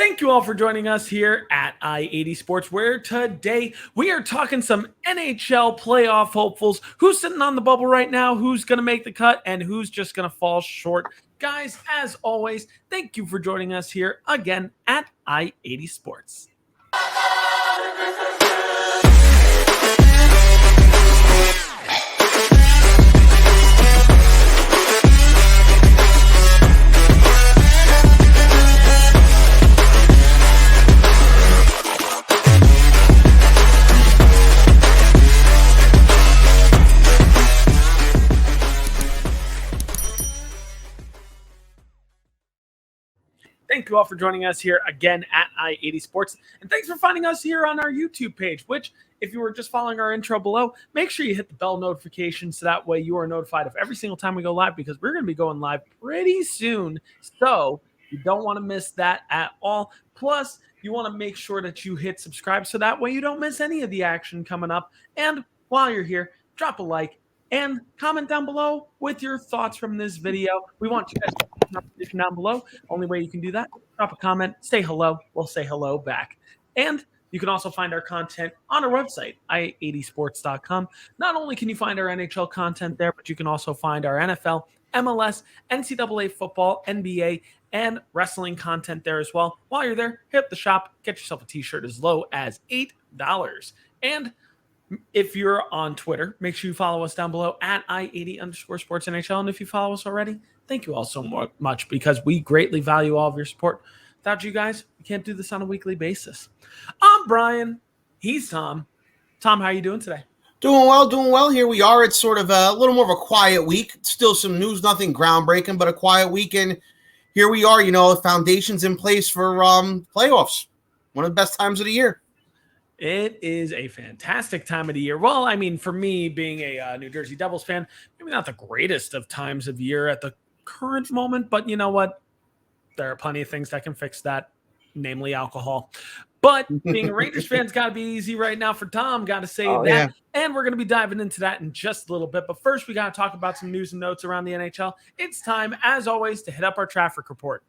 Thank you all for joining us here at I-80 Sports, where today we are talking some NHL playoff hopefuls. Who's sitting on the bubble right now? Who's going to make the cut? And who's just going to fall short? Guys, as always, thank you for joining us here again at I-80 Sports. Thank you all for joining us here again at I-80 Sports. And thanks for finding us here on our YouTube page, which, if you were just following our intro below, make sure you hit the bell notification so that way you are notified of every single time we go live, because we're going to be going live pretty soon. So you don't want to miss that at all. Plus, you want to make sure that you hit subscribe so that way you don't miss any of the action coming up. And while you're here, drop a like and comment down below with your thoughts from this video. We want you guys to put a conversation down below. Only way you can do that, drop a comment, say hello. We'll say hello back. And you can also find our content on our website, i80sports.com. Not only can you find our NHL content there, but you can also find our NFL, MLS, NCAA football, NBA, and wrestling content there as well. While you're there, hit the shop, get yourself a t-shirt as low as $8. And if you're on Twitter, make sure you follow us down below at I80_SportsNHL. And if you follow us already, thank you all so much, because we greatly value all of your support. Without you guys, we can't do this on a weekly basis. I'm Brian. He's Tom. Tom, how are you doing today? Doing well. Here we are. It's sort of a little more of a quiet week. Still some news, nothing groundbreaking, but a quiet week. And here we are, the foundation's in place for playoffs. One of the best times of the year. It is a fantastic time of the year. Well, I mean, for me, being a New Jersey Devils fan, maybe not the greatest of times of year at the current moment, but you know what? There are plenty of things that can fix that, namely alcohol. But being a Rangers fan's got to be easy right now for Tom. Got to say that. Yeah. And we're going to be diving into that in just a little bit. But first, we got to talk about some news and notes around the NHL. It's time, as always, to hit up our traffic report.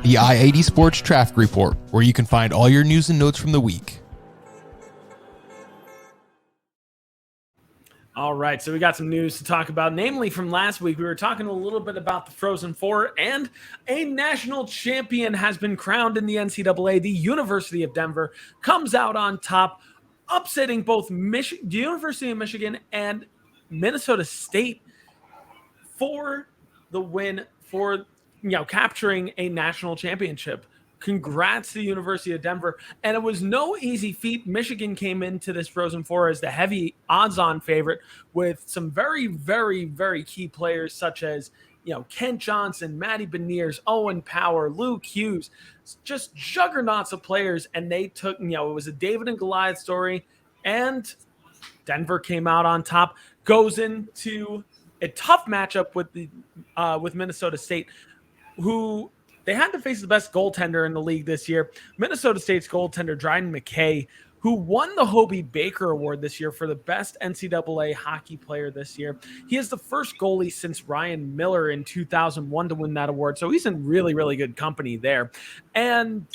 The I-80 Sports Traffic Report, where you can find all your news and notes from the week. All right, so we got some news to talk about, namely from last week. We were talking a little bit about the Frozen Four, and a national champion has been crowned in the NCAA. The University of Denver comes out on top, upsetting both the University of Michigan and Minnesota State for the win, for capturing a national championship. Congrats to the University of Denver. And it was no easy feat. Michigan came into this Frozen Four as the heavy odds-on favorite, with some very, very, very key players such as, Kent Johnson, Matty Beniers, Owen Power, Luke Hughes, just juggernauts of players. And they took, it was a David and Goliath story, and Denver came out on top, goes into a tough matchup with Minnesota State, who they had to face the best goaltender in the league this year. Minnesota State's goaltender, Dryden McKay, who won the Hobey Baker Award this year for the best NCAA hockey player this year. He is the first goalie since Ryan Miller in 2001 to win that award. So he's in really, really good company there. And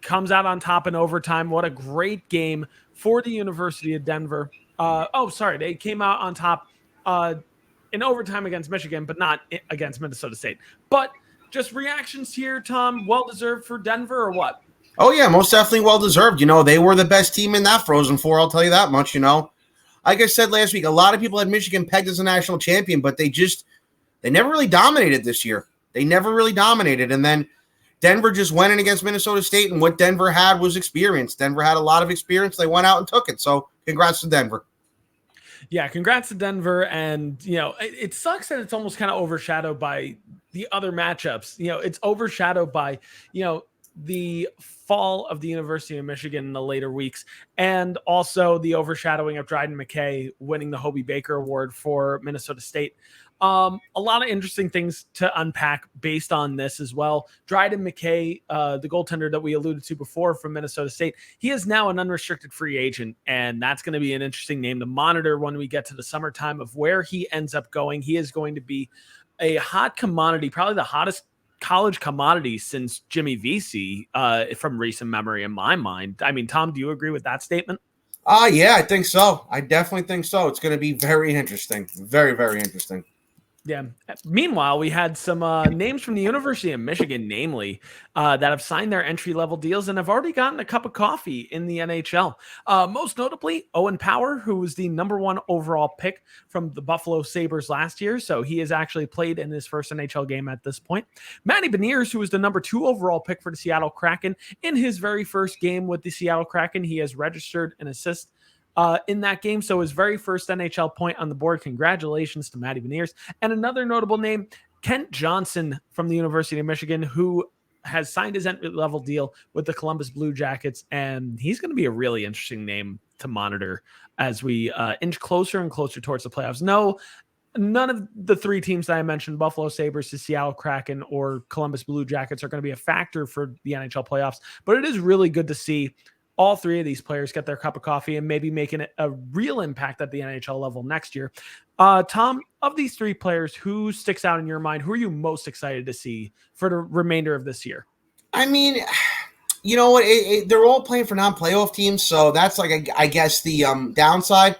comes out on top in overtime. What a great game for the University of Denver. They came out on top in overtime against Michigan, but not against Minnesota State. But just reactions here, Tom, well-deserved for Denver or what? Oh, yeah, most definitely well-deserved. They were the best team in that Frozen Four, I'll tell you that much, Like I said last week, a lot of people had Michigan pegged as a national champion, but they never really dominated this year. They never really dominated. And then Denver just went in against Minnesota State, and what Denver had was experience. Denver had a lot of experience. They went out and took it. So congrats to Denver. Yeah, congrats to Denver. And, it sucks that it's almost kind of overshadowed by the other matchups. It's overshadowed by, the fall of the University of Michigan in the later weeks, and also the overshadowing of Dryden McKay winning the Hobey Baker Award for Minnesota State. A lot of interesting things to unpack based on this as well. Dryden McKay, the goaltender that we alluded to before from Minnesota State, he is now an unrestricted free agent, and that's going to be an interesting name to monitor when we get to the summertime of where he ends up going. He is going to be a hot commodity, probably the hottest college commodity since Jimmy Vesey, from recent memory in my mind. I mean, Tom, do you agree with that statement? Yeah, I think so. I definitely think so. It's going to be very interesting. Very, very interesting. Yeah. Meanwhile, we had some names from the University of Michigan, namely, that have signed their entry-level deals and have already gotten a cup of coffee in the NHL. Most notably, Owen Power, who was the number 1 overall pick from the Buffalo Sabres last year. So he has actually played in his first NHL game at this point. Matty Beniers, who was the number 2 overall pick for the Seattle Kraken. In his very first game with the Seattle Kraken, he has registered an assist in that game. So his very first NHL point on the board. Congratulations to Matty Beniers. And another notable name, Kent Johnson from the University of Michigan, who has signed his entry-level deal with the Columbus Blue Jackets. And he's going to be a really interesting name to monitor as we inch closer and closer towards the playoffs. No, none of the 3 teams that I mentioned, Buffalo Sabres, the Seattle Kraken, or Columbus Blue Jackets, are going to be a factor for the NHL playoffs. But it is really good to see all 3 of these players get their cup of coffee and maybe making it a real impact at the NHL level next year. Tom, of these 3 players, who sticks out in your mind? Who are you most excited to see for the remainder of this year? I mean, you know what? They're all playing for non-playoff teams, so that's like, I guess, the downside.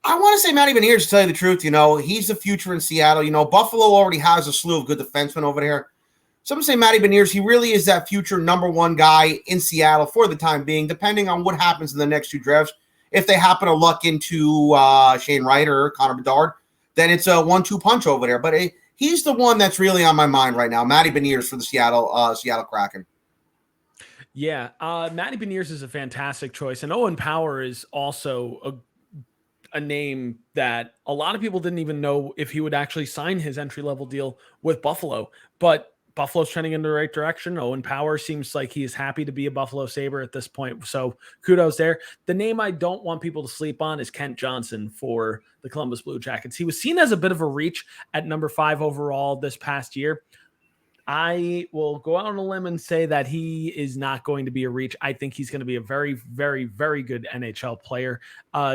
I want to say Matty Beniers, to tell you the truth. You know, he's the future in Seattle. You know, Buffalo already has a slew of good defensemen over there. Some say Matty Beniers, he really is that future number 1 guy in Seattle for the time being, depending on what happens in the next 2 drafts. If they happen to luck into Shane Wright or Connor Bedard, then it's a 1-2 punch over there. But he's the one that's really on my mind right now, Matty Beniers for the Seattle Kraken. Yeah, Matty Beniers is a fantastic choice. And Owen Power is also a name that a lot of people didn't even know if he would actually sign his entry-level deal with Buffalo. But Buffalo's trending in the right direction. Owen Power seems like he's happy to be a Buffalo Sabre at this point. So kudos there. The name I don't want people to sleep on is Kent Johnson for the Columbus Blue Jackets. He was seen as a bit of a reach at number 5 overall this past year. I will go out on a limb and say that he is not going to be a reach. I think he's going to be a very, very, very good NHL player.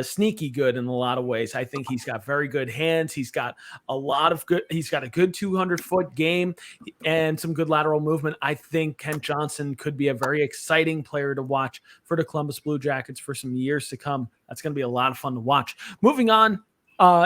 Sneaky good in a lot of ways. I think he's got very good hands. He's got a good 200-foot game and some good lateral movement. I think Kent Johnson could be a very exciting player to watch for the Columbus Blue Jackets for some years to come. That's going to be a lot of fun to watch. Moving on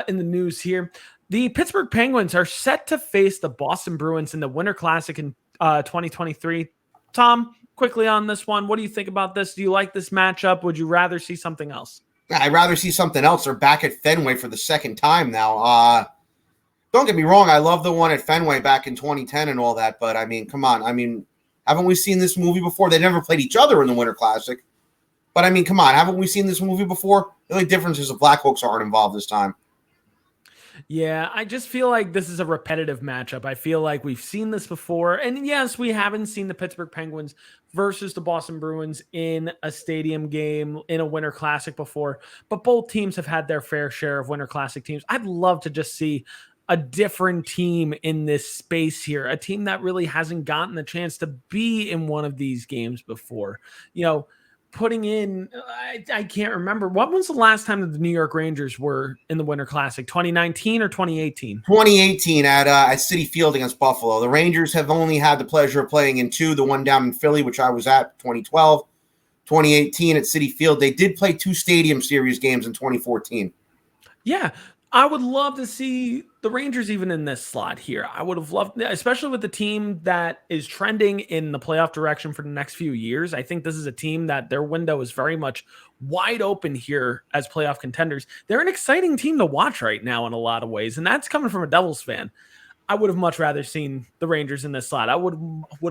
in the news here. The Pittsburgh Penguins are set to face the Boston Bruins in the Winter Classic in 2023. Tom, quickly on this one, what do you think about this? Do you like this matchup? Would you rather see something else? I'd rather see something else. They're back at Fenway for the second time now. Don't get me wrong. I love the one at Fenway back in 2010 and all that. But, I mean, come on. I mean, haven't we seen this movie before? They never played each other in the Winter Classic. But, I mean, come on. Haven't we seen this movie before? The only difference is the Blackhawks aren't involved this time. Yeah, I just feel like this is a repetitive matchup. I feel like we've seen this before. And yes, we haven't seen the Pittsburgh Penguins versus the Boston Bruins in a stadium game in a Winter Classic before. But both teams have had their fair share of Winter Classic teams. I'd love to just see a different team in this space here, a team that really hasn't gotten the chance to be in one of these games before. You know, putting in, I can't remember. What was the last time that the New York Rangers were in the Winter Classic? 2019 or 2018? 2018 at Citi Field against Buffalo. The Rangers have only had the pleasure of playing in 2, the one down in Philly, which I was at, 2012. 2018 at Citi Field. They did play 2 Stadium Series games in 2014. Yeah, I would love to see the Rangers even in this slot here. I would have loved, especially with the team that is trending in the playoff direction for the next few years. I think this is a team that their window is very much wide open here as playoff contenders. They're an exciting team to watch right now in a lot of ways, and that's coming from a Devils fan. I would have much rather seen the Rangers in this slot. I would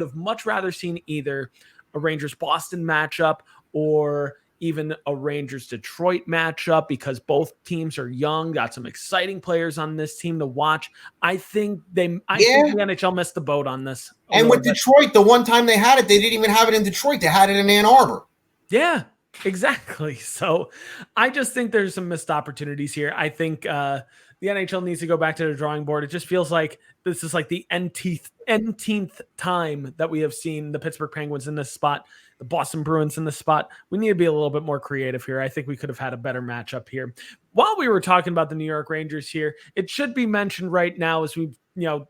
have much rather seen either a Rangers-Boston matchup or even a Rangers-Detroit matchup, because both teams are young, got some exciting players on this team to watch. I think the NHL missed the boat on this. And with Detroit, the one time they had it, they didn't even have it in Detroit. They had it in Ann Arbor. Yeah, exactly. So I just think there's some missed opportunities here. I think the NHL needs to go back to the drawing board. It just feels like this is like the nth time that we have seen the Pittsburgh Penguins in this spot, the Boston Bruins in this spot. We need to be a little bit more creative here. I think we could have had a better matchup here. While we were talking about the New York Rangers here, it should be mentioned right now as we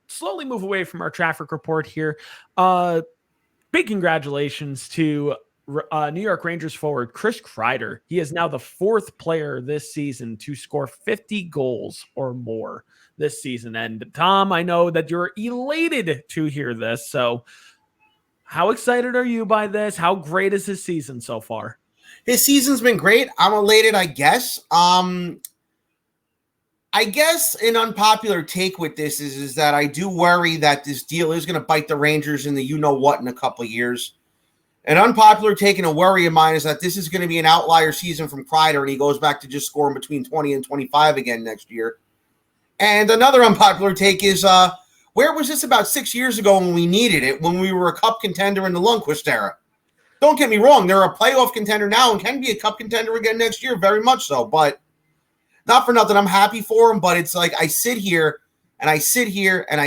slowly move away from our traffic report here. Big congratulations to New York Rangers forward Chris Kreider. He is now the 4th player this season to score 50 goals or more this season. And Tom, I know that you're elated to hear this. So how excited are you by this? How great is his season so far? His season's been great. I'm elated, I guess. I guess an unpopular take with this is that I do worry that this deal is going to bite the Rangers in the you-know-what in a couple of years. An unpopular take and a worry of mine is that this is going to be an outlier season from Kreider, and he goes back to just scoring between 20 and 25 again next year. And another unpopular take is, where was this about 6 years ago when we needed it, when we were a cup contender in the Lundqvist era? Don't get me wrong, they're a playoff contender now and can be a cup contender again next year, very much so. But not for nothing, I'm happy for him, but it's like I sit here and I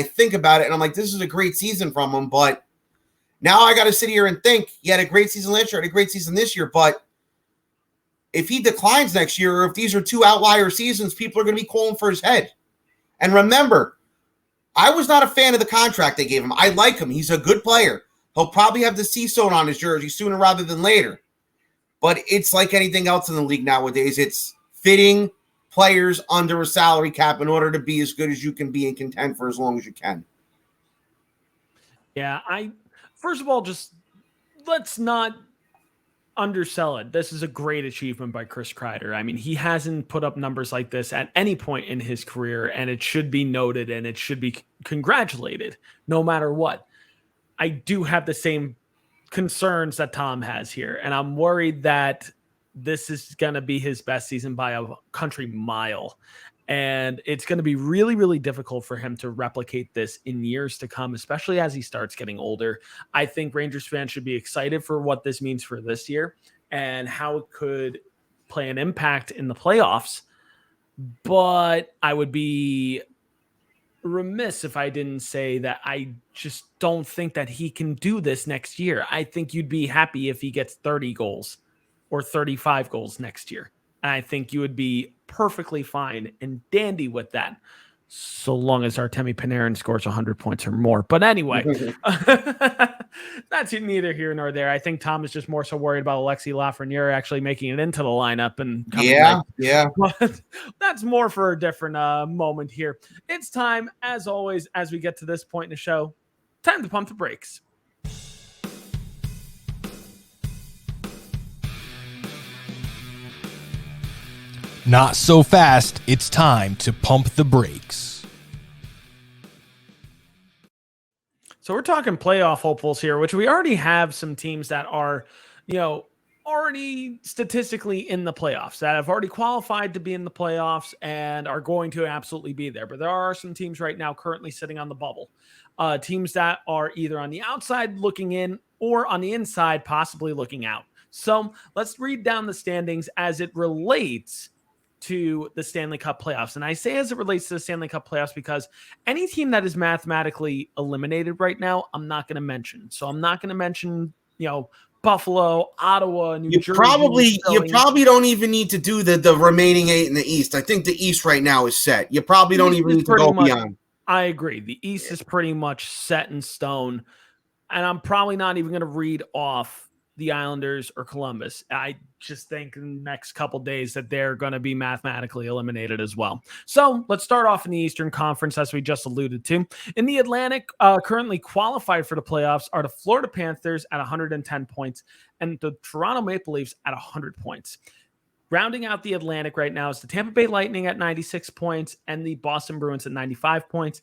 think about it, and I'm like, this is a great season from him, but now I got to sit here and think, he had a great season last year, had a great season this year, but if he declines next year, or if these are 2 outlier seasons, people are going to be calling for his head. And remember, I was not a fan of the contract they gave him. I like him. He's a good player. He'll probably have the C sewn on his jersey sooner rather than later. But it's like anything else in the league nowadays. It's fitting players under a salary cap in order to be as good as you can be and contend for as long as you can. Yeah, first of all, just let's not undersell it. This is a great achievement by Chris Kreider. I mean, he hasn't put up numbers like this at any point in his career, and it should be noted and it should be congratulated no matter what. I do have the same concerns that Tom has here, and I'm worried that this is going to be his best season by a country mile. And it's going to be really, really difficult for him to replicate this in years to come, especially as he starts getting older. I think Rangers fans should be excited for what this means for this year and how it could play an impact in the playoffs. But I would be remiss if I didn't say that I just don't think that he can do this next year. I think you'd be happy if he gets 30 goals or 35 goals next year. And I think you would be perfectly fine and dandy with that, so long as Artemi Panarin scores 100 points or more. But anyway, that's neither here nor there. I think Tom is just more so worried about Alexi Lafreniere actually making it into the lineup and coming back. But that's more for a different moment here. It's time, as always, as we get to this point in the show, time to pump the brakes. Not so fast. It's time to pump the brakes. So we're talking playoff hopefuls here, which we already have some teams that are, already statistically in the playoffs, that have already qualified to be in the playoffs and are going to absolutely be there. But there are some teams right now currently sitting on the bubble. Teams that are either on the outside looking in or on the inside possibly looking out. So let's read down the standings as it relates to the Stanley Cup playoffs. And I say as it relates to the Stanley Cup playoffs because any team that is mathematically eliminated right now, I'm not going to mention. So I'm not going to mention, Buffalo, Ottawa, New Jersey. You probably don't even need to do the remaining 8 in the East. I think the East right now is set. You probably don't even need to go beyond. I agree. The East is pretty much set in stone. And I'm probably not even going to read off the Islanders or Columbus. I just think in the next couple days that they're going to be mathematically eliminated as well. So let's start off in the Eastern Conference, as we just alluded to. In the Atlantic, currently qualified for the playoffs are the Florida Panthers at 110 points and the Toronto Maple Leafs at 100 points. Rounding out the Atlantic right now is the Tampa Bay Lightning at 96 points and the Boston Bruins at 95 points.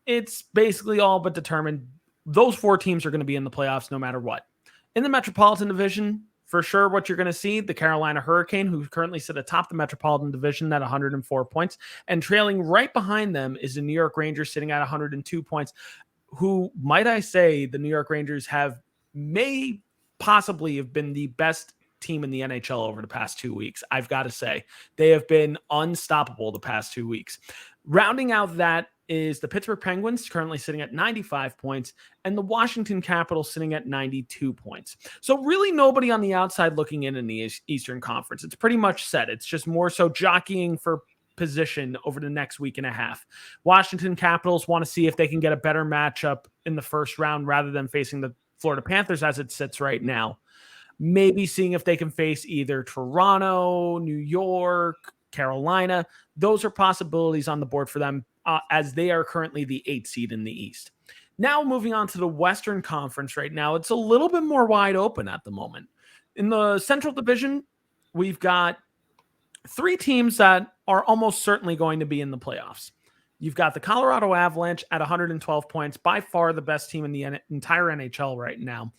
It's basically all but determined. Those 4 teams are going to be in the playoffs no matter what. In the Metropolitan Division, for sure, what you're going to see, the Carolina Hurricane, who currently sit atop the Metropolitan Division at 104 points, and trailing right behind them is the New York Rangers sitting at 102 points, who, might I say, the New York Rangers may possibly have been the best team in the NHL over the past 2 weeks. I've got to say, they have been unstoppable the past 2 weeks. Rounding out that is the Pittsburgh Penguins, currently sitting at 95 points, and the Washington Capitals sitting at 92 points. So really nobody on the outside looking in the Eastern Conference. It's pretty much set. It's just more so jockeying for position over the next week and a half. Washington Capitals want to see if they can get a better matchup in the first round rather than facing the Florida Panthers as it sits right now. Maybe seeing if they can face either Toronto, New York, Carolina. Those are possibilities on the board for them as they are currently the 8th seed in the East. Now moving on to the Western Conference right now, it's a little bit more wide open at the moment. In the Central Division, we've got 3 teams that are almost certainly going to be in the playoffs. You've got the Colorado Avalanche at 112 points, by far the best team in the entire NHL right now.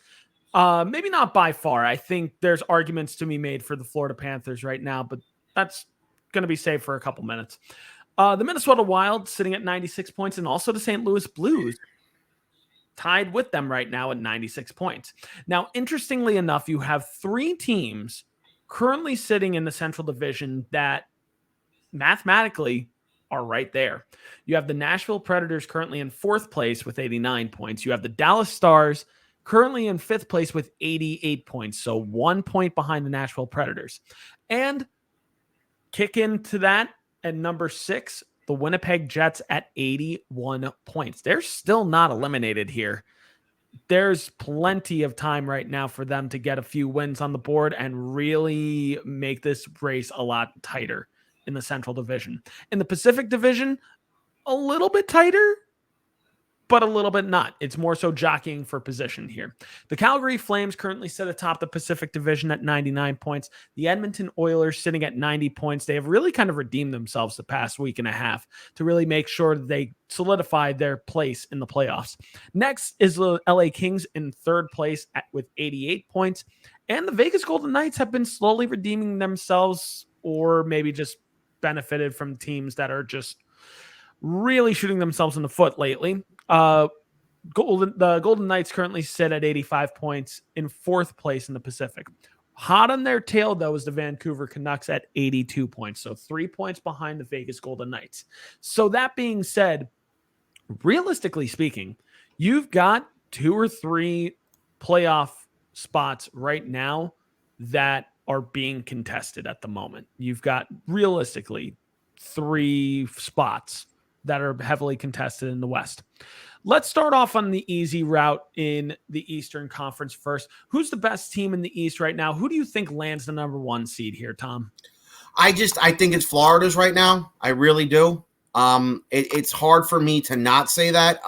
Maybe not by far. I think there's arguments to be made for the Florida Panthers right now, but that's going to be saved for a couple minutes. The Minnesota Wild sitting at 96 points, and also the St. Louis Blues tied with them right now at 96 points. Now, interestingly enough, you have 3 teams currently sitting in the Central Division that mathematically are right there. You have the Nashville Predators currently in 4th place with 89 points. You have the Dallas Stars currently in 5th place with 88 points. So 1 point behind the Nashville Predators. And kick into that at number 6, the Winnipeg Jets at 81 points. They're still not eliminated here. There's plenty of time right now for them to get a few wins on the board and really make this race a lot tighter in the Central Division. In the Pacific Division, a little bit tighter, but a little bit not. It's more so jockeying for position here. The Calgary Flames currently sit atop the Pacific Division at 99 points. The Edmonton Oilers sitting at 90 points. They have really kind of redeemed themselves the past week and a half to really make sure that they solidified their place in the playoffs. Next is the LA Kings in 3rd place with 88 points. And the Vegas Golden Knights have been slowly redeeming themselves, or maybe just benefited from teams that are just really shooting themselves in the foot lately. The Golden Knights currently sit at 85 points in 4th place in the Pacific. Hot on their tail, though, is the Vancouver Canucks at 82 points. So 3 points behind the Vegas Golden Knights. So that being said, realistically speaking, you've got 2 or 3 playoff spots right now that are being contested at the moment. You've got realistically 3 spots that are heavily contested in the West. Let's start off on the easy route in the Eastern Conference first. Who's the best team in the East right now? Who do you think lands the number 1 seed here, Tom? I think it's Florida's right now. I really do. It's hard for me to not say that.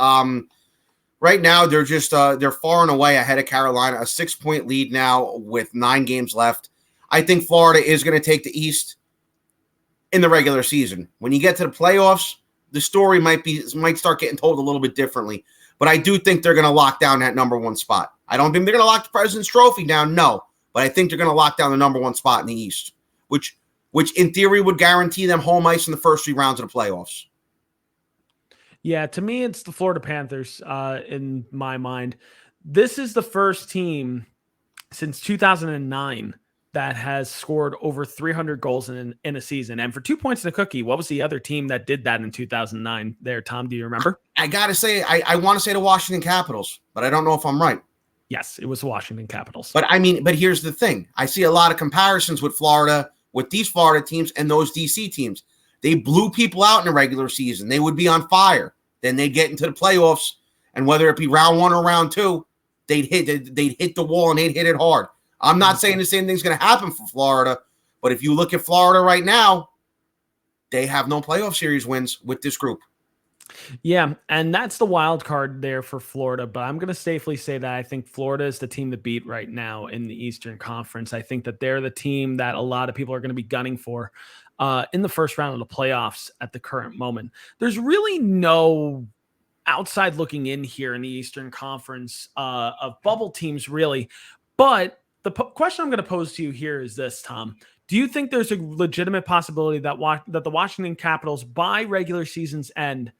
Right now, they're just they're far and away ahead of Carolina, a 6-point lead now with 9 games left. I think Florida is going to take the East in the regular season. When you get to the playoffs, the story might start getting told a little bit differently. But I do think they're going to lock down that number 1 spot. I don't think they're going to lock the President's Trophy down, no. But I think they're going to lock down the number 1 spot in the East, which in theory would guarantee them home ice in the first 3 rounds of the playoffs. Yeah, to me, it's the Florida Panthers in my mind. This is the first team since 2009 that has scored over 300 goals in a season. And for 2 points in a cookie, what was the other team that did that in 2009 there, Tom? Do you remember? I got to say, I want to say the Washington Capitals, but I don't know if I'm right. Yes, it was the Washington Capitals. But here's the thing. I see a lot of comparisons with Florida, with these Florida teams and those DC teams. They blew people out in the regular season. They would be on fire. Then they'd get into the playoffs, and whether it be round 1 or round 2, they'd hit the wall and they'd hit it hard. I'm not saying the same thing's going to happen for Florida, but if you look at Florida right now, they have no playoff series wins with this group. Yeah, and that's the wild card there for Florida, but I'm going to safely say that I think Florida is the team to beat right now in the Eastern Conference. I think that they're the team that a lot of people are going to be gunning for in the first round of the playoffs at the current moment. There's really no outside looking in here in the Eastern Conference of bubble teams, really, but the question I'm going to pose to you here is this, Tom. Do you think there's a legitimate possibility that the Washington Capitals, by regular season's end,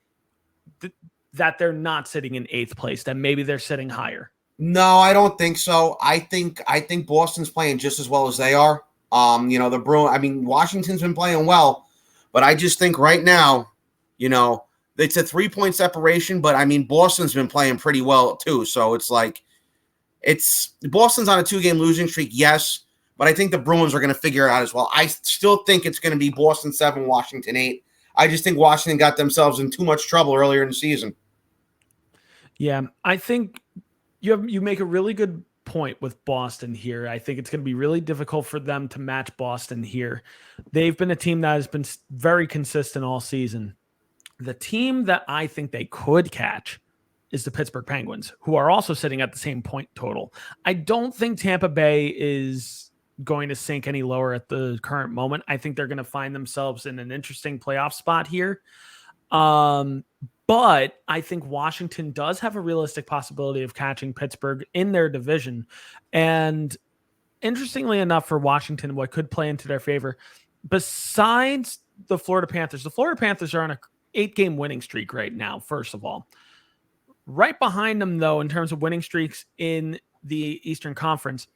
that they're not sitting in 8th place, that maybe they're sitting higher? No, I don't think so. I think Boston's playing just as well as they are. Washington's been playing well, but I just think right now, It's a 3-point separation, but I mean, Boston's been playing pretty well too. So it's like, Boston's on a 2-game losing streak, yes, but I think the Bruins are going to figure it out as well. I still think it's going to be Boston 7, Washington 8. I just think Washington got themselves in too much trouble earlier in the season. Yeah, I think you make a really good point with Boston here. I think it's going to be really difficult for them to match Boston here. They've been a team that has been very consistent all season. The team that I think they could catch is the Pittsburgh Penguins, who are also sitting at the same point total. I don't think Tampa Bay is going to sink any lower at the current moment. I think they're going to find themselves in an interesting playoff spot here. But I think Washington does have a realistic possibility of catching Pittsburgh in their division. And interestingly enough for Washington, what could play into their favor, besides the Florida Panthers are on an 8-game winning streak right now, first of all. Right behind them, though, in terms of winning streaks in the Eastern Conference,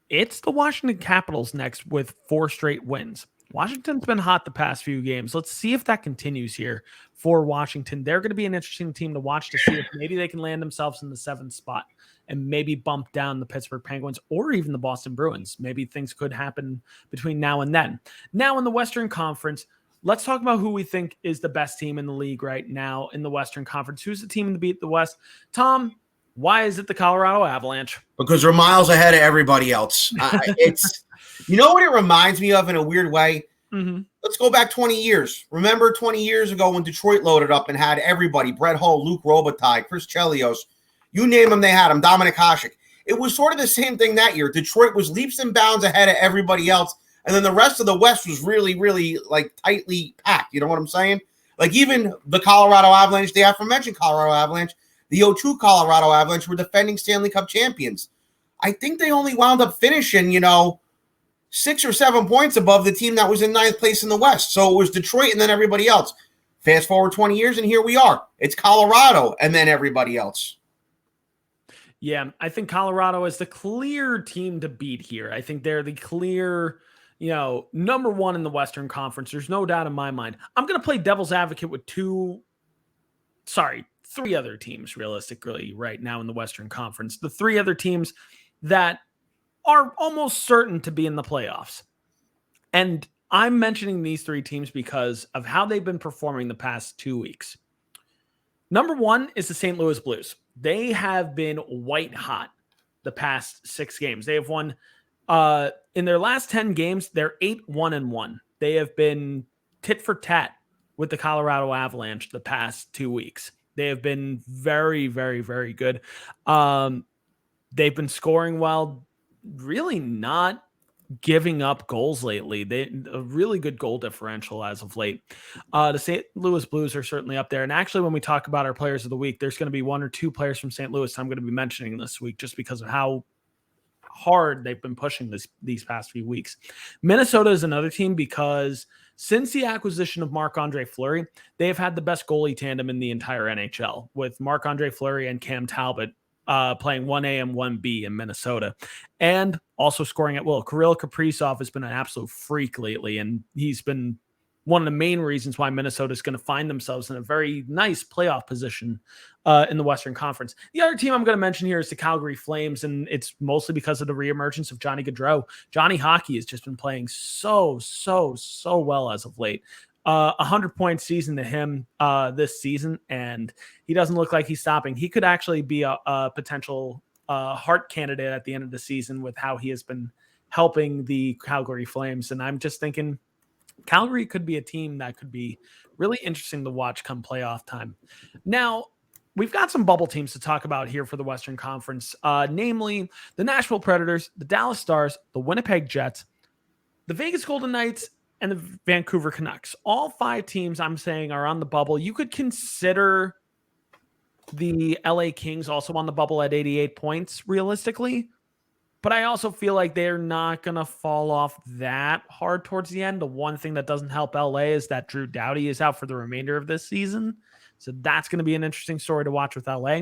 it's the Washington Capitals next with 4 straight wins. Washington's been hot the past few games. Let's see if that continues here for Washington. They're going to be an interesting team to watch to see if maybe they can land themselves in the 7th spot and maybe bump down the Pittsburgh Penguins or even the Boston Bruins. Maybe things could happen between now and then. Now in the Western Conference, let's talk about who we think is the best team in the league right now in the Western Conference. Who's the team to beat the West? Tom, why is it the Colorado Avalanche? Because they're miles ahead of everybody else. It's you know what it reminds me of in a weird way? Mm-hmm. Let's go back 20 years. Remember 20 years ago when Detroit loaded up and had everybody, Brett Hull, Luke Robitaille, Chris Chelios, you name them, they had them, Dominik Hasek. It was sort of the same thing that year. Detroit was leaps and bounds ahead of everybody else, and then the rest of the West was really, really like tightly packed. You know what I'm saying? Like even the Colorado Avalanche, the aforementioned Colorado Avalanche, the 0-2 Colorado Avalanche were defending Stanley Cup champions. I think they only wound up finishing, 6 or 7 points above the team that was in 9th place in the West. So it was Detroit and then everybody else. Fast forward 20 years and here we are. It's Colorado and then everybody else. Yeah, I think Colorado is the clear team to beat here. I think they're the clear, number 1 in the Western Conference. There's no doubt in my mind. I'm going to play devil's advocate with 3 other teams realistically right now in the Western Conference. The 3 other teams that are almost certain to be in the playoffs. And I'm mentioning these 3 teams because of how they've been performing the past 2 weeks. Number 1 is the St. Louis Blues. They have been white hot the past 6 games. They have won in their last 10 games, they're 8-1-1. They have been tit for tat with the Colorado Avalanche the past 2 weeks. They have been very, very, very good. They've been scoring well, really not giving up goals lately. A really good goal differential as of late. The St. Louis Blues are certainly up there. And actually, when we talk about our players of the week, there's going to be 1 or 2 players from St. Louis I'm going to be mentioning this week just because of how hard they've been pushing these past few weeks. Minnesota is another team because since the acquisition of Marc-Andre Fleury, they have had the best goalie tandem in the entire NHL with Marc-Andre Fleury and Cam Talbot playing 1A and 1B in Minnesota, and also scoring at will. Kirill Kaprizov has been an absolute freak lately, and he's been one of the main reasons why Minnesota is going to find themselves in a very nice playoff position in the Western Conference. The other team I'm going to mention here is the Calgary Flames, and it's mostly because of the reemergence of Johnny Gaudreau. Johnny Hockey has just been playing so well as of late. 100-point season to him this season, and he doesn't look like he's stopping. He could actually be a potential Hart candidate at the end of the season with how he has been helping the Calgary Flames. And I'm just thinking Calgary could be a team that could be really interesting to watch come playoff time. Now, we've got some bubble teams to talk about here for the Western Conference, namely the Nashville Predators, the Dallas Stars, the Winnipeg Jets, the Vegas Golden Knights, and the Vancouver Canucks. All 5 teams I'm saying are on the bubble. You could consider the LA Kings also on the bubble at 88 points realistically, but I also feel like they're not going to fall off that hard towards the end. The one thing that doesn't help LA is that Drew Doughty is out for the remainder of this season. So that's going to be an interesting story to watch with LA.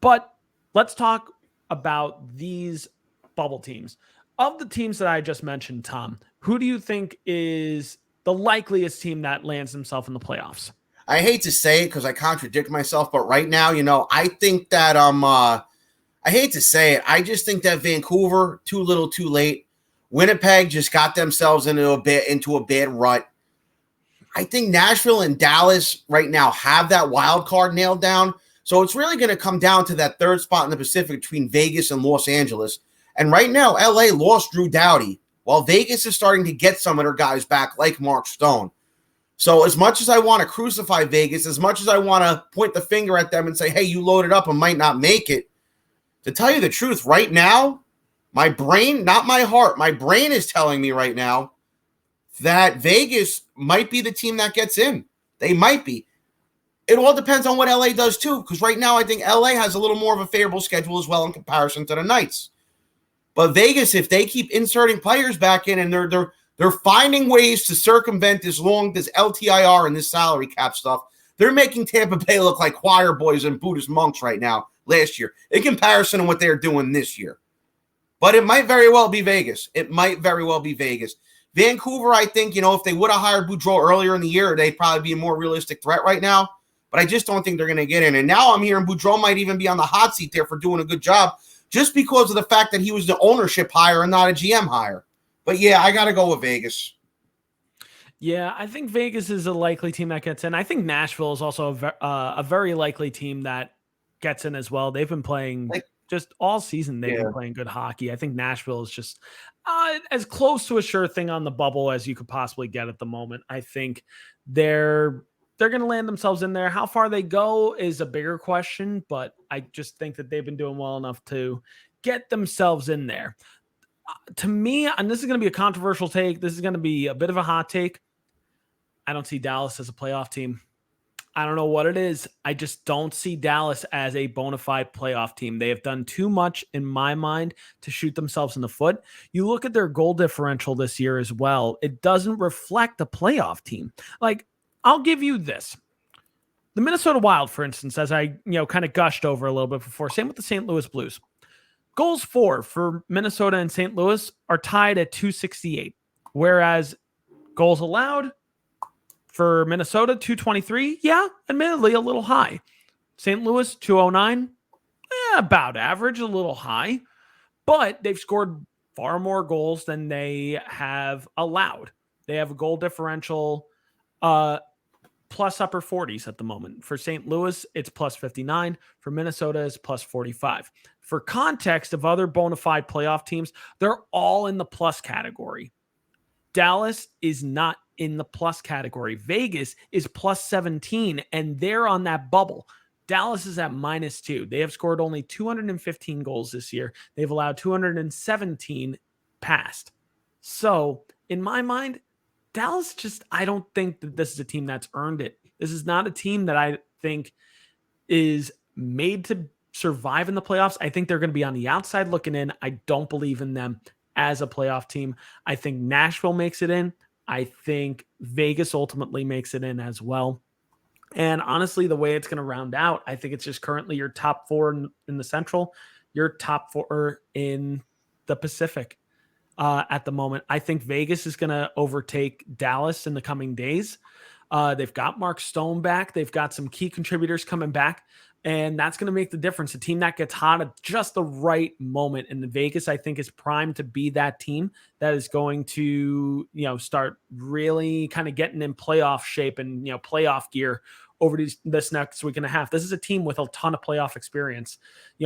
But let's talk about these bubble teams. Of the teams that I just mentioned, Tom, who do you think is the likeliest team that lands himself in the playoffs? I hate to say it because I contradict myself, but right now, I think that I hate to say it. I just think that Vancouver, too little, too late. Winnipeg just got themselves into a bad rut. I think Nashville and Dallas right now have that wild card nailed down. So it's really going to come down to that third spot in the Pacific between Vegas and Los Angeles. And right now, LA lost Drew Doughty, while Vegas is starting to get some of their guys back, like Mark Stone. So as much as I want to crucify Vegas, as much as I want to point the finger at them and say, hey, you loaded up and might not make it, to tell you the truth, right now, my brain, not my heart, my brain is telling me right now that Vegas might be the team that gets in. They might be. It all depends on what LA does too, because right now I think LA has a little more of a favorable schedule as well in comparison to the Knights. But Vegas, if they keep inserting players back in and they're finding ways to circumvent this LTIR and this salary cap stuff, they're making Tampa Bay look like choir boys and Buddhist monks right now last year in comparison to what they're doing this year. But it might very well be Vegas. Vancouver, I think, if they would have hired Boudreau earlier in the year, they'd probably be a more realistic threat right now. But I just don't think they're going to get in. And now I'm hearing Boudreau might even be on the hot seat there for doing a good job just because of the fact that he was the ownership hire and not a GM hire. But, yeah, I got to go with Vegas. Yeah, I think Vegas is a likely team that gets in. I think Nashville is also a very likely team that gets in as well. They've been playing just all season. They've been playing good hockey. I think Nashville is just as close to a sure thing on the bubble as you could possibly get at the moment. I think they're going to land themselves in there. How far they go is a bigger question, but I just think that they've been doing well enough to get themselves in there. To me, and this is going to be a controversial take, this is going to be a bit of a hot take, I don't see Dallas as a playoff team. I don't know what it is. I just don't see Dallas as a bona fide playoff team. They have done too much, in my mind, to shoot themselves in the foot. You look at their goal differential this year as well. It doesn't reflect a playoff team. Like, I'll give you this. The Minnesota Wild, for instance, as I kind of gushed over a little bit before, same with the St. Louis Blues. Goals for Minnesota and St. Louis are tied at 268, whereas goals allowed for Minnesota, 223, yeah, admittedly a little high. St. Louis, 209, about average, a little high. But they've scored far more goals than they have allowed. They have a goal differential plus upper 40s at the moment. For St. Louis, it's plus 59. For Minnesota, it's plus 45. For context of other bona fide playoff teams, they're all in the plus category. Dallas is not in the plus category. Vegas is plus 17, and they're on that bubble. Dallas is at -2. They have scored only 215 goals this year. They've allowed 217 past. So, in my mind, Dallas I don't think that this is a team that's earned it. This is not a team that I think is made to survive in the playoffs. I think they're going to be on the outside looking in. I don't believe in them as a playoff team. I think Nashville makes it in. I think Vegas ultimately makes it in as well. And honestly, the way it's going to round out, I think it's just currently your top four in the Central, your top four in the Pacific at the moment. I think Vegas is going to overtake Dallas in the coming days. They've got Mark Stone back. They've got some key contributors coming back. And that's going to make the difference. A team that gets hot at just the right moment. And the Vegas, I think, is primed to be that team that is going to, start really kind of getting in playoff shape and, playoff gear over this next week and a half. This is a team with a ton of playoff experience.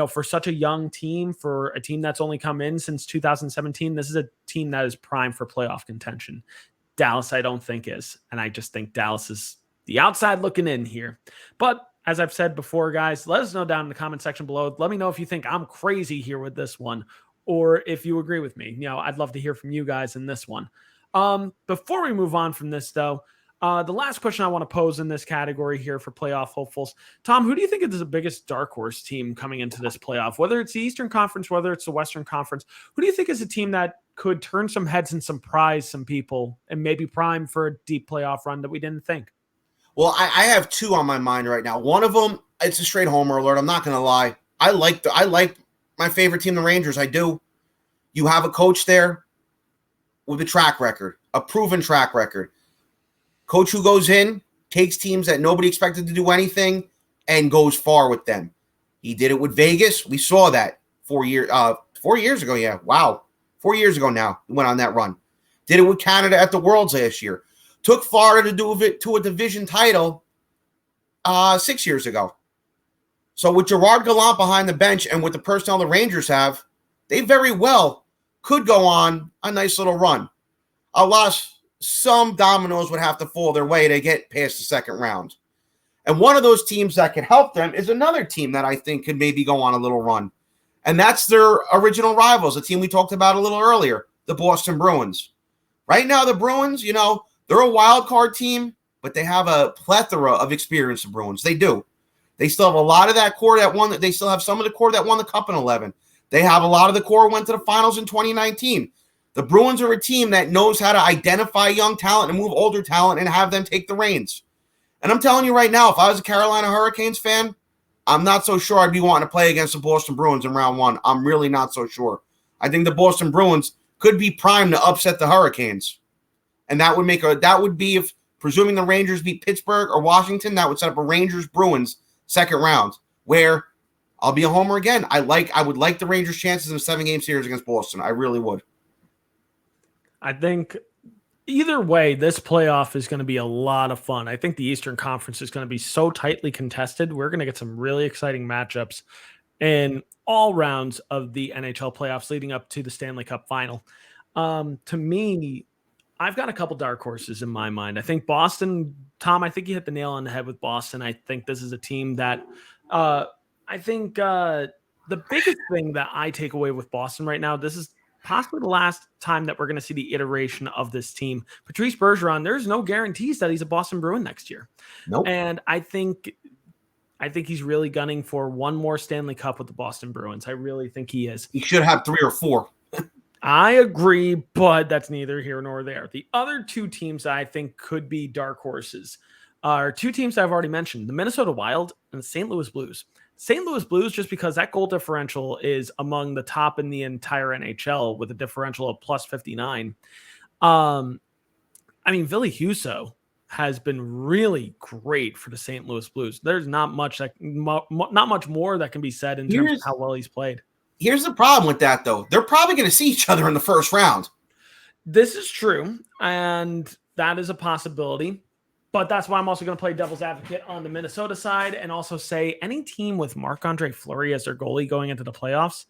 For such a young team, for a team that's only come in since 2017, this is a team that is primed for playoff contention. Dallas, I don't think is. And I just think Dallas is the outside looking in here. But as I've said before, guys, let us know down in the comment section below. Let me know if you think I'm crazy here with this one or if you agree with me. I'd love to hear from you guys in this one. Before we move on from this, though, the last question I want to pose in this category here for playoff hopefuls. Tom, who do you think is the biggest dark horse team coming into this playoff? Whether it's the Eastern Conference, whether it's the Western Conference, who do you think is a team that could turn some heads and surprise some people and maybe prime for a deep playoff run that we didn't think? Well, I have two on my mind right now. One of them, it's a straight homer alert. I'm not going to lie. I like my favorite team, the Rangers. I do. You have a coach there with a track record, a proven track record. Coach who goes in, takes teams that nobody expected to do anything and goes far with them. He did it with Vegas. We saw that 4 years ago. Yeah, wow. 4 years ago now, he went on that run. Did it with Canada at the Worlds last year. Took Florida to do it to a division title 6 years ago. So with Gerard Gallant behind the bench and with the personnel the Rangers have, they very well could go on a nice little run. Alas, some dominoes would have to fall their way to get past the second round. And one of those teams that can help them is another team that I think could maybe go on a little run. And that's their original rivals, a team we talked about a little earlier, the Boston Bruins. Right now, the Bruins, they're a wild card team, but they have a plethora of experience, the Bruins. They do. They still have a lot of that core that won. They still have some of the core that won the Cup in 11. They have a lot of the core who went to the finals in 2019. The Bruins are a team that knows how to identify young talent and move older talent and have them take the reins. And I'm telling you right now, if I was a Carolina Hurricanes fan, I'm not so sure I'd be wanting to play against the Boston Bruins in round one. I'm really not so sure. I think the Boston Bruins could be primed to upset the Hurricanes. And that would be if, presuming the Rangers beat Pittsburgh or Washington, that would set up a Rangers-Bruins second round, where I'll be a homer again. I would like the Rangers' chances in a 7-game series against Boston. I really would. I think either way, this playoff is going to be a lot of fun. I think the Eastern Conference is going to be so tightly contested. We're going to get some really exciting matchups in all rounds of the NHL playoffs leading up to the Stanley Cup final. To me, I've got a couple dark horses in my mind. I think Boston, Tom, I think you hit the nail on the head with Boston. I think this is a team that the biggest thing that I take away with Boston right now, this is possibly the last time that we're going to see the iteration of this team. Patrice Bergeron, there's no guarantees that he's a Boston Bruin next year. Nope. And I think he's really gunning for one more Stanley Cup with the Boston Bruins. I really think he is. He should have 3 or 4. I agree, but that's neither here nor there. The other two teams that I think could be dark horses are two teams I've already mentioned, the Minnesota Wild and the St. Louis Blues. St. Louis Blues, just because that goal differential is among the top in the entire NHL with a differential of plus 59. Ville Husso has been really great for the St. Louis Blues. There's not much more that can be said in terms of how well he's played. Here's the problem with that, though. They're probably going to see each other in the first round. This is true, and that is a possibility. But that's why I'm also going to play devil's advocate on the Minnesota side and also say any team with Marc-Andre Fleury as their goalie going into the playoffs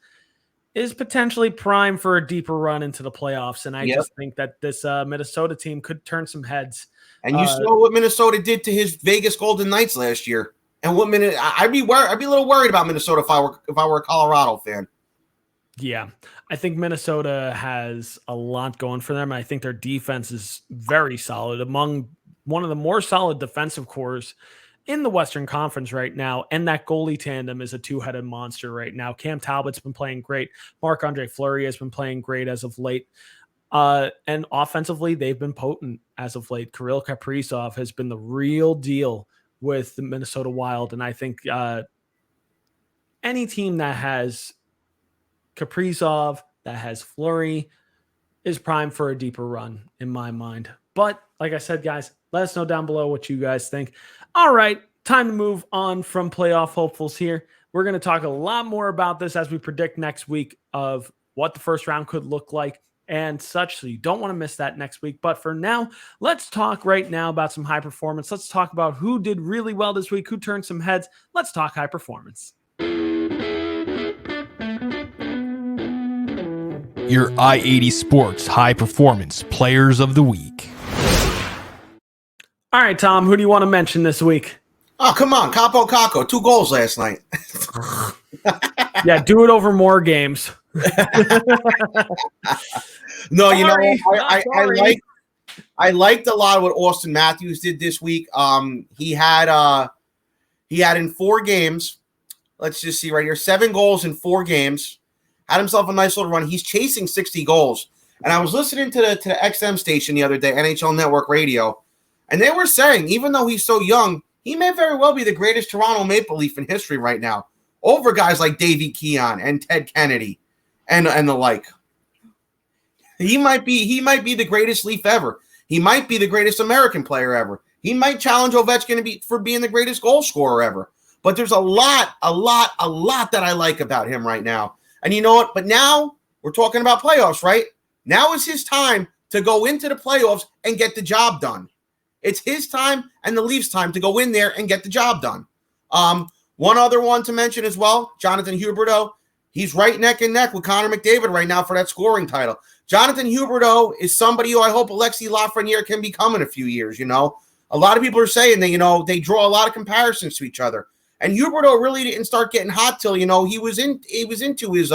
is potentially prime for a deeper run into the playoffs. And I just think that this Minnesota team could turn some heads. And you saw what Minnesota did to his Vegas Golden Knights last year. And I'd be a little worried about Minnesota if I were a Colorado fan. Yeah, I think Minnesota has a lot going for them. I think their defense is very solid, among one of the more solid defensive cores in the Western Conference right now. And that goalie tandem is a two-headed monster right now. Cam Talbot's been playing great. Marc-Andre Fleury has been playing great as of late. And offensively, they've been potent as of late. Kirill Kaprizov has been the real deal with the Minnesota Wild. And I think any team that has Kaprizov, that has Fleury, is primed for a deeper run in my mind. But like I said, guys, let us know down below what you guys think. All right, time to move on from playoff hopefuls here. We're going to talk a lot more about this as we predict next week of what the first round could look like and such. So you don't want to miss that next week. But for now, let's talk right now about some high performance. Let's talk about who did really well this week, who turned some heads. Let's talk high performance. Your I-80 Sports High Performance Players of the Week. All right, Tom, who do you want to mention this week? Oh, come on. Capo Caco, 2 goals last night. Yeah, do it over more games. No, Sorry, I liked a lot of what Austin Matthews did this week. He had in 4 games, let's just see right here, 7 goals in 4 games. Had himself a nice little run. He's chasing 60 goals. And I was listening to the XM station the other day, NHL Network Radio, and they were saying, even though he's so young, he may very well be the greatest Toronto Maple Leaf in history right now, over guys like Davey Keon and Ted Kennedy and the like. He might be the greatest Leaf ever. He might be the greatest American player ever. He might challenge Ovechkin for being the greatest goal scorer ever. But there's a lot that I like about him right now. And you know what? But now we're talking about playoffs, right? Now is his time to go into the playoffs and get the job done. It's his time and the Leafs' time to go in there and get the job done. One other one to mention as well, Jonathan Huberdeau. He's right neck and neck with Connor McDavid right now for that scoring title. Jonathan Huberdeau is somebody who I hope Alexis Lafreniere can become in a few years, you know. A lot of people are saying that, you know, they draw a lot of comparisons to each other. And Huberdeau really didn't start getting hot till, you know, he was into his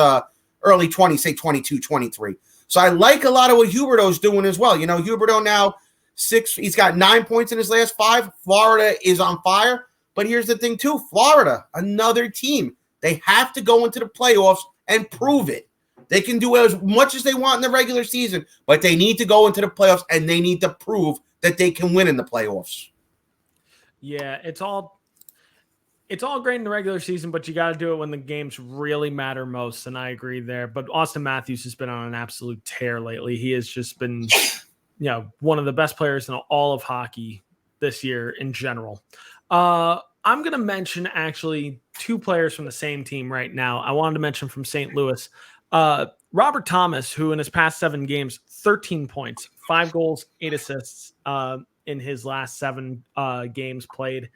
early 20s, say 22, 23. So I like a lot of what Huberdeau's doing as well. You know, Huberdeau now he's got 9 points in his last 5. Florida is on fire. But here's the thing too, Florida, another team. They have to go into the playoffs and prove it. They can do as much as they want in the regular season, but they need to go into the playoffs and they need to prove that they can win in the playoffs. Yeah, it's all great in the regular season, but you got to do it when the games really matter most, and I agree there. But Austin Matthews has been on an absolute tear lately. He has just been, you know, one of the best players in all of hockey this year in general. I'm going to mention actually 2 players from the same team right now. I wanted to mention from St. Louis. Robert Thomas, who in his past 7 games, 13 points, 5 goals, 8 assists in his last 7 games played.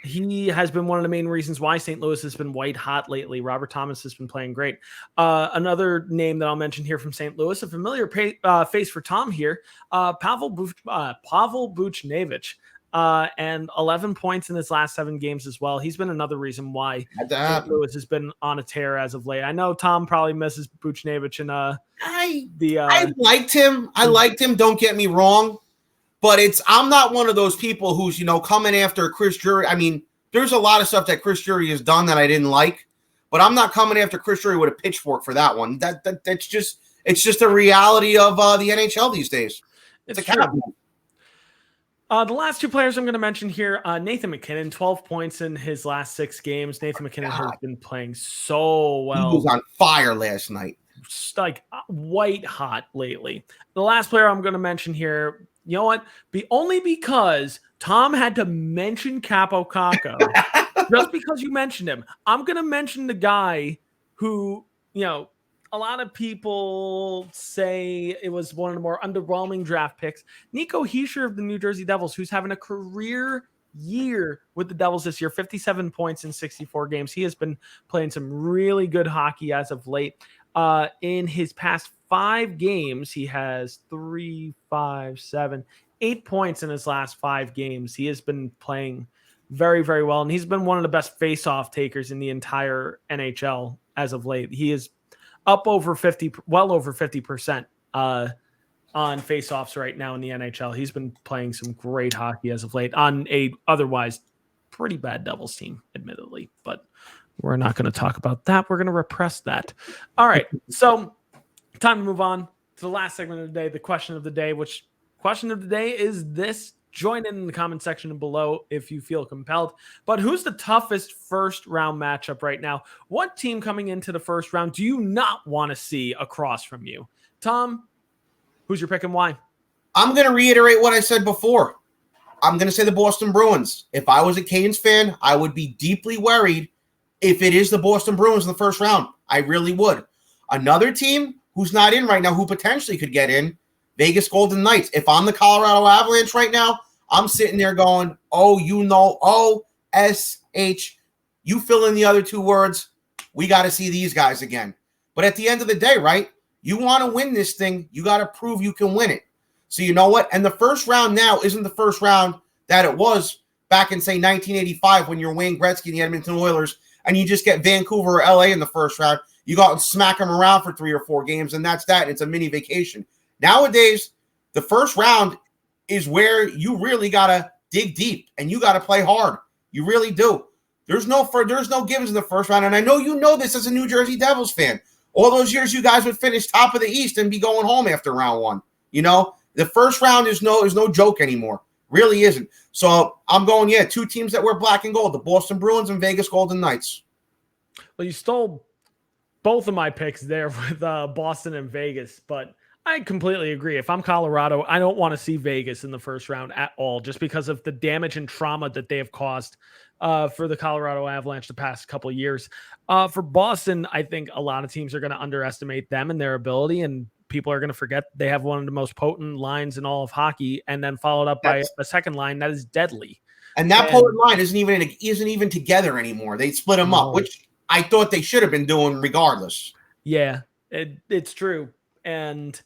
He has been one of the main reasons why St. Louis has been white hot lately. Robert Thomas has been playing great. Another name that I'll mention here from St. Louis, a familiar face for Tom here, Pavel Buchnevich. And 11 points in his last 7 games as well. He's been another reason why St. Louis has been on a tear as of late. I know Tom probably misses Buchnevich and I liked him. I liked him. Don't get me wrong, but I'm not one of those people who's, you know, coming after Chris Drury. I mean, there's a lot of stuff that Chris Drury has done that I didn't like, but I'm not coming after Chris Drury with a pitchfork for that one. It's just a reality of the NHL these days. It's a cap. The last 2 players I'm going to mention here, Nathan MacKinnon, 12 points in his last 6 games. Nathan MacKinnon has been playing so well. He was on fire last night. Like white hot lately. The last player I'm going to mention here, you know what? Only because Tom had to mention Capo Caco. Just because you mentioned him. I'm going to mention the guy who, you know, a lot of people say it was one of the more underwhelming draft picks. Nico Hischier of the New Jersey Devils, who's having a career year with the Devils this year, 57 points in 64 games. He has been playing some really good hockey as of late. In his past 5 games, he has 8 points in his last 5 games. He has been playing very, very well, and he's been one of the best face-off takers in the entire NHL as of late. He is up over 50% on face-offs right now in the NHL. He's been playing some great hockey as of late on a otherwise pretty bad Devils team, admittedly, but we're not going to talk about that. We're going to repress that. All right, so time to move on to the last segment of the day, the question of the day, which question of the day is this. Join in the comment section below if you feel compelled. But who's the toughest first round matchup right now? What team coming into the first round do you not want to see across from you? Tom, who's your pick and why? I'm going to reiterate what I said before. I'm going to say the Boston Bruins. If I was a Canes fan, I would be deeply worried if it is the Boston Bruins in the first round. I really would. Another team who's not in right now, who potentially could get in, Vegas Golden Knights. If I'm the Colorado Avalanche right now, I'm sitting there going, O-S-H. You fill in the other 2 words. We got to see these guys again. But at the end of the day, right, you want to win this thing, you got to prove you can win it. So you know what? And the first round now isn't the first round that it was back in, say, 1985 when you're Wayne Gretzky and the Edmonton Oilers, and you just get Vancouver or LA in the first round. You go out and smack them around for 3 or 4 games, and that's that. It's a mini vacation. Nowadays, the first round is where you really got to dig deep and you got to play hard. You really do. There's no givens in the first round. And I know you know this as a New Jersey Devils fan. All those years you guys would finish top of the East and be going home after round 1. You know, the first round is no joke anymore. Really isn't. So I'm going, 2 teams that wear black and gold, the Boston Bruins and Vegas Golden Knights. Well, you stole both of my picks there with Boston and Vegas, but I completely agree. If I'm Colorado, I don't want to see Vegas in the first round at all, just because of the damage and trauma that they have caused for the Colorado Avalanche the past couple of years. For Boston, I think a lot of teams are going to underestimate them and their ability, and people are going to forget they have one of the most potent lines in all of hockey, and then followed up by a second line that is deadly. And that potent line isn't even together anymore. They split them up, which I thought they should have been doing regardless. Yeah, it's true. And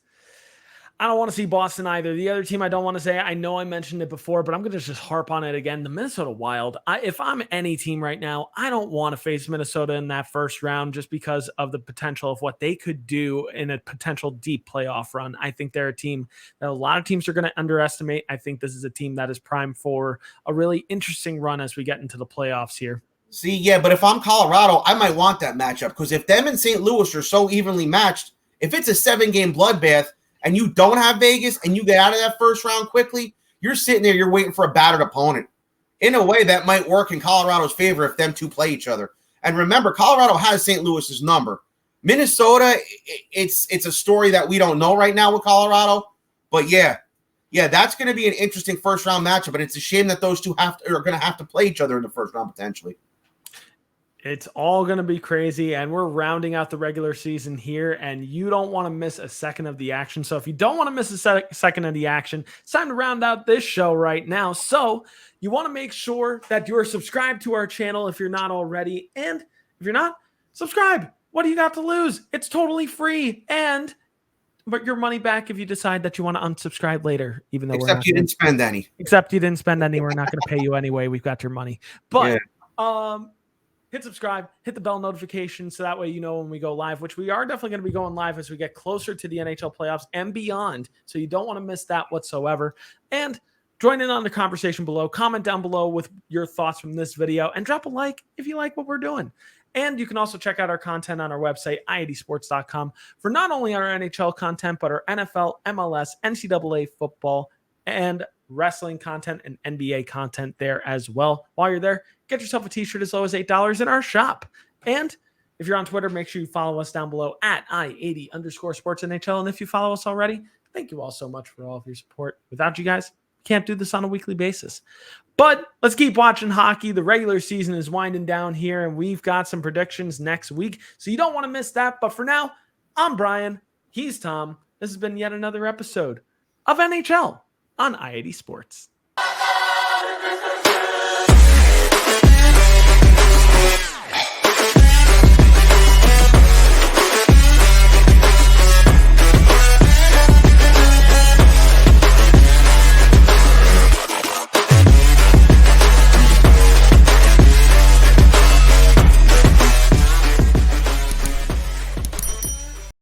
I don't want to see Boston either. The other team I don't want to say, I know I mentioned it before, but I'm going to just harp on it again. The Minnesota Wild. If I'm any team right now, I don't want to face Minnesota in that first round just because of the potential of what they could do in a potential deep playoff run. I think they're a team that a lot of teams are going to underestimate. I think this is a team that is primed for a really interesting run as we get into the playoffs here. See, yeah, but if I'm Colorado, I might want that matchup because if them and St. Louis are so evenly matched, if it's a 7-game bloodbath, and you don't have Vegas and you get out of that first round quickly, you're sitting there, you're waiting for a battered opponent. In a way, that might work in Colorado's favor if them two play each other. And remember, Colorado has St. Louis's number. Minnesota, it's a story that we don't know right now with Colorado. But yeah, that's going to be an interesting first round matchup. But it's a shame that those two are going to have to play each other in the first round potentially. It's all going to be crazy, and we're rounding out the regular season here, and you don't want to miss a second of the action. So if you don't want to miss a second of the action, it's time to round out this show right now. So you want to make sure that you're subscribed to our channel if you're not already, and if you're not, subscribe. What do you got to lose? It's totally free, but your money back if you decide that you want to unsubscribe later, even though Except you didn't spend any. Except you didn't spend any. We're not going to pay you anyway. We've got your money. But hit subscribe, hit the bell notification so that way you know when we go live, which we are definitely going to be going live as we get closer to the NHL playoffs and beyond. So you don't want to miss that whatsoever. And join in on the conversation below. Comment down below with your thoughts from this video and drop a like if you like what we're doing. And you can also check out our content on our website, i80sports.com, for not only our NHL content, but our NFL, MLS, NCAA football, and wrestling content and NBA content there as well. While you're there, get yourself a t-shirt as low as $8 in our shop. And if you're on Twitter, make sure you follow us down below at i80_sportsNHL. And if you follow us already, thank you all so much for all of your support. Without you guys, can't do this on a weekly basis. But let's keep watching hockey. The regular season is winding down here, and we've got some predictions next week. So you don't want to miss that. But for now, I'm Brian. He's Tom. This has been yet another episode of NHL on i80 Sports.